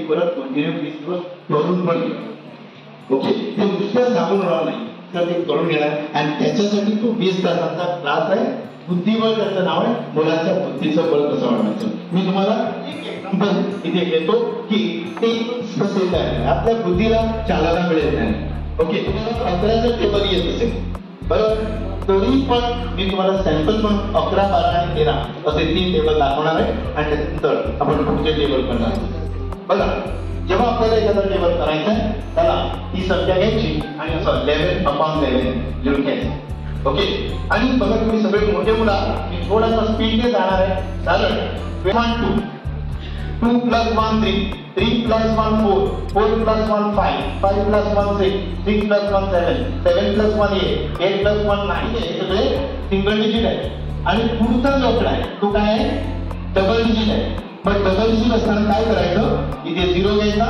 परत कंटिन्यू 20 दिवस करून पण ओके ते नुसतं सांगून राहणार नाही तर ते करून घेणार आणि त्याच्यासाठी तो 20 तासांचा क्लास आहे. बुद्धिबळ त्याचं नाव आहे. मुलांच्या बुद्धीचं बळ कसं वाढवायचं. मी तुम्हाला एक एक्झाम्पल इथे घेतो की ते कसं आहे. आपल्या बुद्धीला चालायला मिळेल नाही. ओके तुम्हाला 11चं टेबल येत असेल बरोबर. तरी पण मी तुम्हाला सॅम्पल म्हणून 11, 12 आणि 13 असे 3 टेबल दाखवणार आहे आणि त्यानंतर आपण पुढचे टेबल करणार. बघा जेव्हा आपल्याला एखादा टेबल करायचा आहे त्याला ही संख्या घ्यायची आणि असं 11/11 लिहून घ्यायचं. ओके आणि बघा तुम्ही सगळे मोठे मुला मी थोडासा स्पीडने जाणार आहे. चालेल 1 2 2 + 1 3 3 + 1 4 4 + 1 5 5 + 1 6 6 + 1 7 7 + 1 8 8 + 1 9 हे सगळे सिंगल डिजिट आहे. आणि पुढचा जो आकडा आहे तो काय आहे डबल डिजिट आहे. पण डबल डिजिट असताना काय करायचं इथे 0 घ्यायचा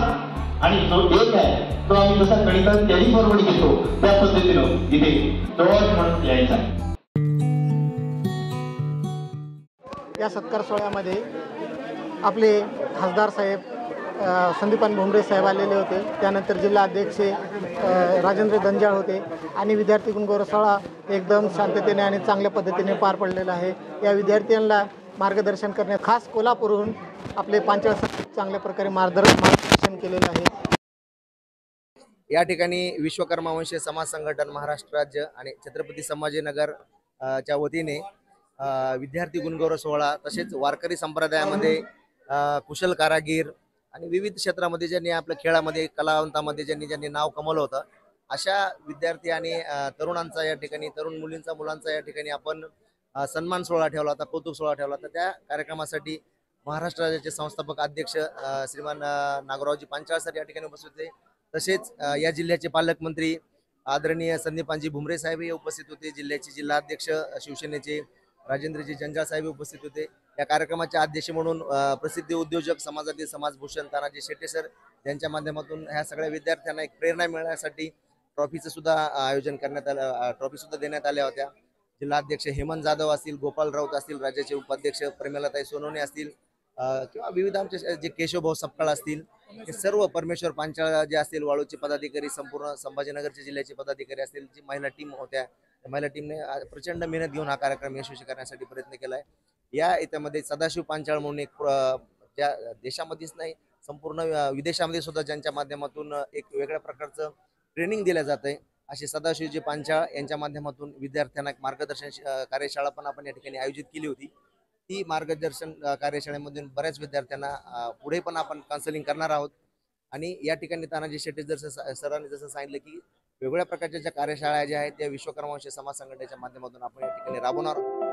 आणि जो 1 आहे तो आम्ही जसा गणितात कॅरी फॉरवर्ड घेतो त्या पद्धतीनं इथे डॉट म्हणून लिहायचा. या सत्कार सोहळ्यामध्ये आपले खासदार साहेब संदीपान भुमरे साहेब आलेले होते. त्यानंतर जिल्हा अध्यक्ष राजेंद्र दंजाळ होते आणि विद्यार्थी गुणगौरव सोहळा एकदम शांततेने आणि चांगल्या पद्धतीने पार पडलेला आहे. या विद्यार्थ्यांना मार्गदर्शन करण्यात खास कोल्हापूरहून आपले पांचाळ चांगल्या प्रकारे मार्गदर्शन केलेलं आहे. या ठिकाणी विश्वकर्मा वंशीय समाज संघटन महाराष्ट्र राज्य आणि छत्रपती संभाजीनगर च्या वतीने विद्यार्थी गुणगौरव सोहळा तसेच वारकरी संप्रदायामध्ये कुशल कारागीर आणि विविध क्षेत्रामध्ये ज्यांनी आपल्या खेळामध्ये कलावंतामध्ये ज्यांनी नाव कमवलं होतं अशा विद्यार्थी आणि तरुणांचा या ठिकाणी तरुण मुलांचा या ठिकाणी आपण सन्मान सोहळा ठेवला होता. कौतुक सोहळा ठेवला होता. त्या कार्यक्रमासाठी महाराष्ट्र राज्याचे संस्थापक अध्यक्ष श्रीमान नागोरावजी पांचाळ सर या ठिकाणी उपस्थित होते. तसेच या जिल्ह्याचे पालकमंत्री आदरणीय संदीपानजी भुमरे साहेबही उपस्थित होते. जिल्ह्याचे जिल्हा अध्यक्ष शिवसेनेचे राजेंद्रजी जंजाळ साहेब उपस्थित होते. या कार्यक्रमाचे अध्यक्ष म्हणून प्रसिद्ध उद्योजक समाजातील समाजभूषण तानाजी शेट्टे सर यांच्या माध्यमातून ह्या सगळ्या विद्यार्थ्यांना एक प्रेरणा मिळण्यासाठी ट्रॉफीचं सुद्धा आयोजन करण्यात आलं. ट्रॉफी सुद्धा देण्यात आल्या होत्या. जिल्हा अध्यक्ष हेमंत जाधव असतील, गोपाल राऊत असतील, राज्याचे उपाध्यक्ष प्रेमलाताई सोनवणे असतील किंवा विविध आमचे जे केशवभाऊ सपकाळ असतील हे सर्व परमेश्वर पांचाळ जे असतील वाळूचे पदाधिकारी संपूर्ण संभाजीनगरचे जिल्ह्याचे पदाधिकारी असतील जी महिला टीम होत्या त्या महिला टीमने प्रचंड मेहनत घेऊन हा कार्यक्रम यशस्वी करण्यासाठी प्रयत्न केला आहे. या याच्यामध्ये सदाशिव पांचाळ म्हणून एक ज्या देशामध्येच नाही संपूर्ण विदेशामध्ये सुद्धा ज्यांच्या माध्यमातून एक वेगळ्या प्रकारचं ट्रेनिंग दिलं जात आहे असे सदाशिवजी पांचाळ यांच्या माध्यमातून विद्यार्थ्यांना एक मार्गदर्शन कार्यशाळा पण आपण या ठिकाणी आयोजित केली होती. ती मार्गदर्शन कार्यशाळेमधून बऱ्याच विद्यार्थ्यांना पुढे पण आपण काउन्सिलिंग करणार आहोत. आणि या ठिकाणी तानाजी शेट्टे सरांनी जसं सांगितलं की वेगवेगळ्या प्रकारच्या ज्या कार्यशाळा ज्या आहेत त्या विश्वकर्मा वंशीय समाज संघटनेच्या माध्यमातून आपण या ठिकाणी राबवणार आहोत.